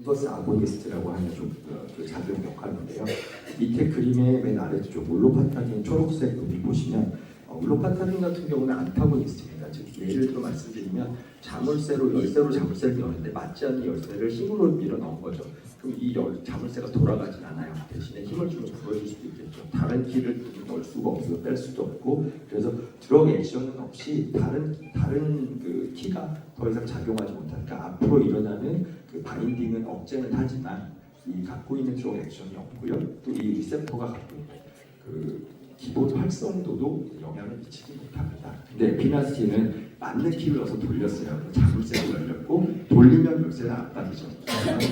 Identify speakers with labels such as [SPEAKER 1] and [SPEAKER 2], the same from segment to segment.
[SPEAKER 1] 인버스 아고니스트라고 하는 그 작용 역할인데요. 밑에 그림의 맨 아래쪽 올로파타딘 초록색 부분 보시면 올로파타딘 같은 경우는 안타고니스트입니다. 즉 예를 들어 말씀드리면 자물쇠로 열쇠로 자물쇠를 여는데 맞지 않는 열쇠를 힘으로 밀어 넣은 거죠. 그럼 이 자물쇠가 돌아가진 않아요. 대신에 힘을 주면 부러질 수도 있겠죠. 다른 키를 넣을 수가 없고 뺄 수도 없고, 그래서 드럭 액션은 없이 다른 그 키가 더 이상 작용하지 못하니까 앞으로 일어나는 그 바인딩은 억제는 하지만 이 갖고 있는 드럭 액션이 없고요. 또 이 리셉터가 갖고 있는 그 기본 활성도도 영향을 미치지 못합니다. 근데 피나스티는 맞는 키를 넣어서 돌렸어요. 자물쇠가 열렸고 돌리면 열쇠는 안 빠지죠.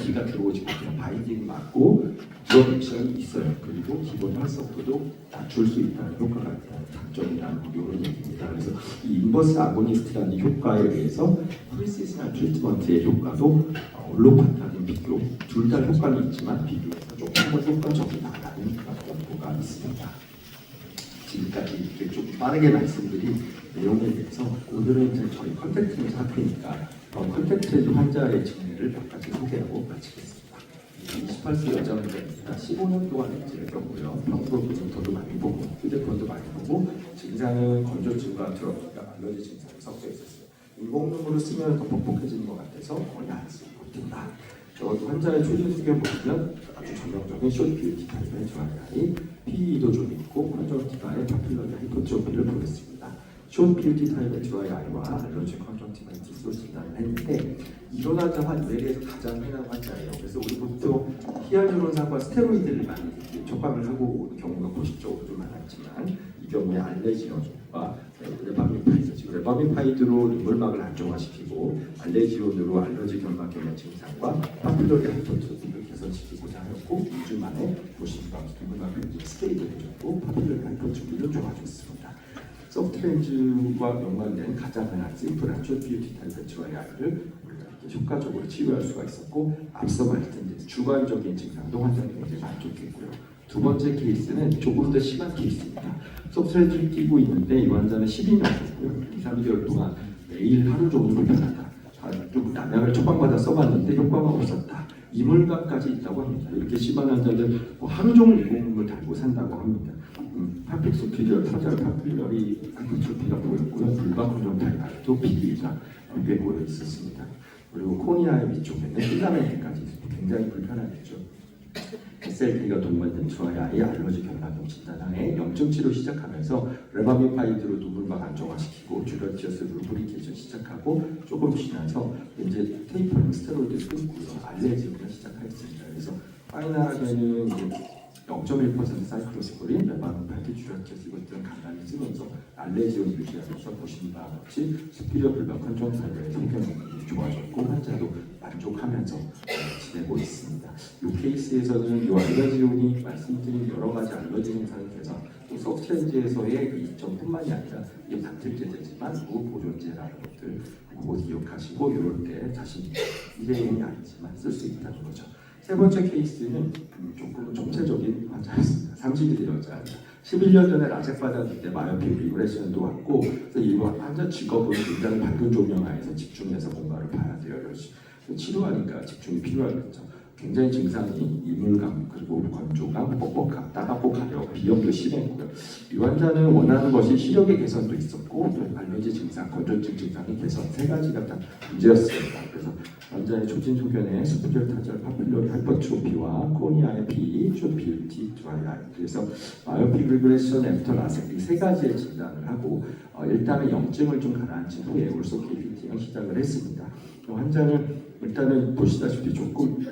[SPEAKER 1] 키가 들어오지 못해요. 바인딩이 맞고 드럭 액션이 있어요. 그리고 기본 활성도도 낮출 수 있다는 효과가 있다는 장점이라는 이런 얘기입니다. 그래서 이 인버스 아고니스트라는 효과에 의해서 프리시스나 트리트먼트의 효과도 올로파타딘 비교 둘 다 효과는 있지만 비교해서 조금 더 효과적이 나다는 연구가 있습니다. 지금까지 이렇게 좀 빠르게 말씀드린 내용에 대해서 오늘은 이제 저희 컨택트 사태니까 컨택트 환자의 증례를 몇 가지 소개하고 마치겠습니다. 28세 여자 환자입니다. 15년 동안 엑지를 떴고요. 평소부터도 많이 보고 휴대폰도 많이 보고 증상은 건조증과 드럭과 알러지 증상이 섞여 있었어요. 인공눈물을 쓰면 더 뻑뻑해지는 것 같아서 거의 안 쓰고 있다. 환자의 초진 수경 보시면 아주 전형적인 숏 뷰티 타입의 드라이아이, PE도 좀 있고 컨정티바의 파필러리 하이퍼트로피를 보였습니다. 숏 뷰티 타입의 드라이아이와 알러지 컨정티바이티스로 진단을 했는데 일어난 한 뇌에서 가장 흔한 환자예요. 그래서 우리 보통 히알루론산과 스테로이드를 많이 처방을 하고 오는 경우가 보식적으로 좀 많았지만 이 경우에 알레지온과 레바미파이드, 지금 레바미파이드로 눈물막을 안정화시키고 알레지온으로 알러지 결막염의 증상과 파필러리 하이퍼트로피를 개선시키고자 하였고 2주 만에 보시면 눈물막 변질 스테이를 해줬고 파필러리 하이퍼트로피를 좋아졌습니다. 서브트렌즈와 연관된 가장 흔한 심플한 숏 뷰티 타입의 드라이아이를 효과적으로 치료할 수가 있었고 앞서 말씀드린 주관적인 증상도 환자는 굉장히 만족했고요. 두 번째 케이스는 조금 더 심한 케이스입니다. 서브트렌즈를 끼고 있는데 이 환자는 12년이고요. 2, 3개월 동안 매일 하루 종일 불편하다. 좀 남약을 처방받아 써봤는데 효과가 없었다. 이물감까지 있다고 합니다. 이렇게 심한 환자들 하루 종일 이물감을 달고 산다고 합니다. 파픽소피리얼 타자 파필러리 하이퍼트로피가 보였고요. 불박근종타이아도 PD가 꽤 보여 있었습니다. 그리고 코니아의 위쪽에는 필라멘트까지 굉장히 불편하겠죠. SLP가 동반된 드라이아이 알러지 결막염 진단하에 염증 치료 시작하면서 레바미파이드로 눈물막 안정화시키고 주변티어스 루브리케이션 시작하고 조금 지나서 이제 테이퍼링 스테로이드 끊고요. 알레지온을 시작하였습니다. 그래서 파이널하게는 0.1% 사이클로스코린, 레바미파이드, 주변티어스 이것들은 간단히 쓰면서 알레지온 유지하면서 보시는 바와 같이 스피리어 불박 컨정타이브의 성격이 좋아졌고 환자도 만족하면서 지내고 있습니다. 이 케이스에서는 이 알러지온이 말씀드린 여러 가지 알러지 증상이 돼서 또 서브트렌즈에서의 이점뿐만이 아니라 이게 단백질제지만 무보존제라는 것들 곧 기억하시고 이럴 때 자신 일회용이 아니지만 쓸 수 있다는 거죠. 세 번째 케이스는 조금 정체적인 환자였습니다. 30대 여자. 11년 전에 라섹 받았는데 마이오픽 리그레션도 왔고 그래서 이 환자 직업은 굉장히 밝은 조명 하에서 집중해서 뭔가를 봐야 돼요. 치료하니까 집중이 필요하겠죠. 굉장히 증상이 이물감, 그리고 건조감, 뻑뻑함, 따갑고 가려워, 비염도 심했고요. 이 환자는 원하는 것이 시력의 개선도 있었고 알러지 증상, 건조증 증상의 개선 세 가지가 다 문제였습니다. 그래서 환자의 조진 소견에 스피리얼 타절 파필러리 하이퍼트로피와 코니아의 PE, 숏 뷰티 드라이아이, 그래서 마이오픽 리그레션 애프터 라섹 이 세 가지의 진단을 하고 일단은 염증을 좀 가라앉힌 후에 올소 KPT를 시작을 했습니다. 환자는 일단은 보시다시피 조금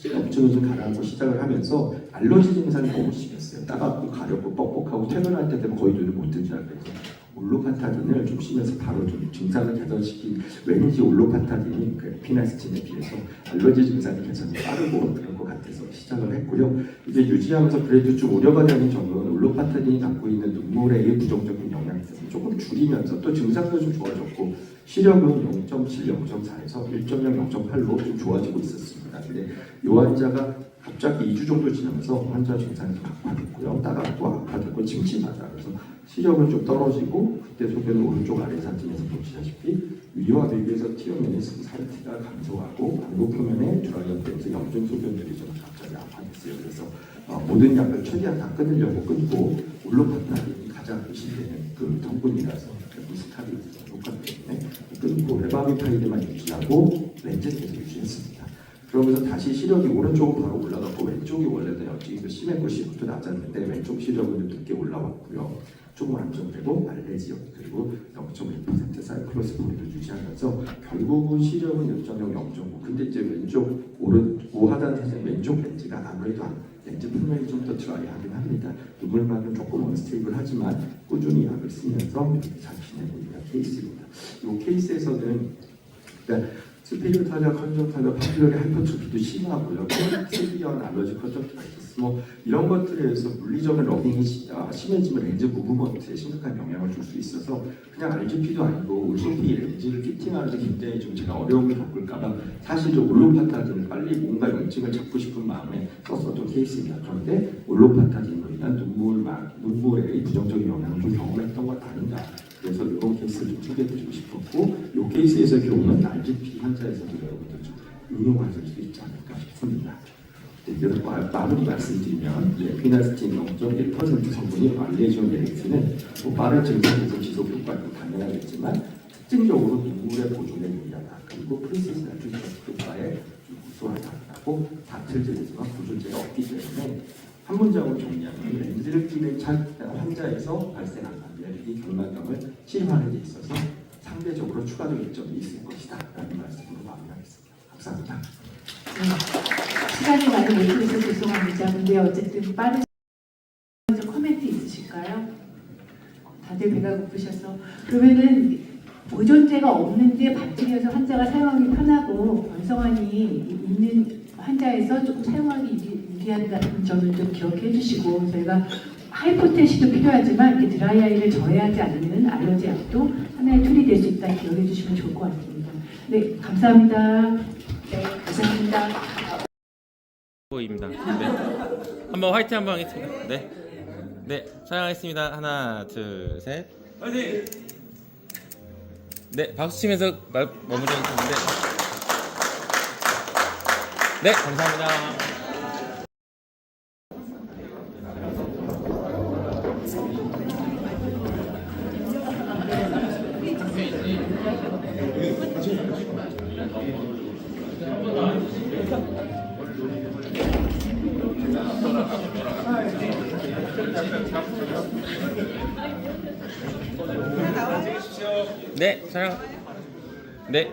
[SPEAKER 1] 염증이 좀 가라앉고 시작을 하면서 알러지 증상이 너무 심했어요. 따갑고 가렵고 뻑뻑하고 퇴근할 때 되면 거의 눈을 못 뜬다 그래서 올로파타딘을 좀 심해서 바로 좀 증상을 개선시킨 왠지 올로파타딘이 그 피나스틴에 비해서 알러지 증상의 개선이 빠르고 그런 것 같아서 시작을 했고요. 이제 유지하면서 그래도 좀 우려가 되는 점은 올로파타딘이 갖고 있는 눈물의 부정적인 영향이 조금 줄이면서 또 증상도 좀 좋아졌고 시력은 0.7, 0.4에서 1.0, 0.8로 좀 좋아지고 있었습니다. 근데 이 환자가 갑자기 2주 정도 지나면서 환자 증상이 악화됐고요. 따갑고 악화됐고 침침하다. 그래서 시력은 좀 떨어지고 그때 소변은 오른쪽 아래 사진에서 보시다시피 위와 비교해서 티오면의 살티가 감소하고 방구 표면에 드라이어 때문에 염증 소변들이 좀 갑자기 악화됐어요. 그래서 모든 약을 최대한 다 끊으려고 끊고 올로파타딘이 가장 의심되는 그 성분이라서 무스타딘 효과 때문에 끊고 레바미파이드만 유지하고 렌즈 계속 유지했습니다. 그러면서 다시 시력이 오른쪽은 바로 올라갔고 왼쪽이 원래는 염증이 심했고 시력도 낮았는데 왼쪽 시력은 좀 늦게 올라왔고요. 조금 안정되고 알레지역 그리고 0.1% 사이클로스포린을 유지하면서 결국은 시력은 1.0, 0.5. 근데 이제 왼쪽 우하단 사진 왼쪽 렌즈가 아무래도 렌즈 표면이 좀 더 드라이하긴 합니다. 눈물만은 조금 언스테이블하지만 꾸준히 약을 쓰면서 이렇게 잘 지내고 있는 케이스입니다. 이 케이스에서는 그러니까 스피리오 타자, 컨정타자, 파퓰러리 하이퍼트로피도 심하고요. 세비언 알러지 컨정타이티스 뭐 이런 것들에 의해서 물리적인 러빙이 심해지면 렌즈 무브먼트에 심각한 영향을 줄 수 있어서 그냥 RGP도 아니고 울소피 렌즈를 피팅하는데 굉장히 좀 제가 어려움을 겪을까봐 사실 좀 올로파타딘을 빨리 뭔가 염증을 잡고 싶은 마음에 썼었던 케이스입니다. 그런데 올로파타딘으로 인한 눈물에 부정적인 영향을 좀 경험했던 것 아닌가. 그래서 이런 케이스를 좀 소개해드리고 싶었고 이 케이스에서 경우는 RGP 환자에서도 여러분들 좀 응용하실 수 있지 않을까 싶습니다. 그래서 마무리 말씀드리면 피나스틴 0.1% 성분이 알레지온 멜렉틴은 빠른 증상에서 지속 효과도 당연하겠지만 특징적으로 눈물의 보존에 유리하다. 그리고 프린세스 나트륨 효과에 우수하다라고 다틀제지만 보존제가 없기 때문에 한 문장으로 정리하면 렌즈를 끼는 환자에서 발생한 알레르기 결막염을 치료하는 데 있어서 상대적으로 추가적 이점이 있을 것이다 라는 말씀으로 마무리하겠습니다. 감사합니다.
[SPEAKER 2] 시간이 많이 못 들어서 죄송합니다. 근데 어쨌든 빠른 좀 코멘트 있으실까요? 다들 배가 고프셔서 그러면은 보존제가 없는데 반증해서 환자가 사용하기 편하고 변성환이 있는 환자에서 조금 사용하기 유리한다는 점을 좀 기억해 주시고 저희가 하이포텐시도 필요하지만 이렇게 드라이아이를 저해하지 않는 알러지 약도 하나의 툴이 될 수 있다 기억해 주시면 좋을 것 같습니다. 네, 감사합니다. 네, 감사합니다.
[SPEAKER 3] 보입니다. 네. 한번 화이팅 한번 하겠습니다. 네. 네, 촬영하겠습니다. 하나, 둘, 셋. 화이팅! 네, 박수 치면서 마무리하겠습니다. 네, 감사합니다. 네, 촬영. 네.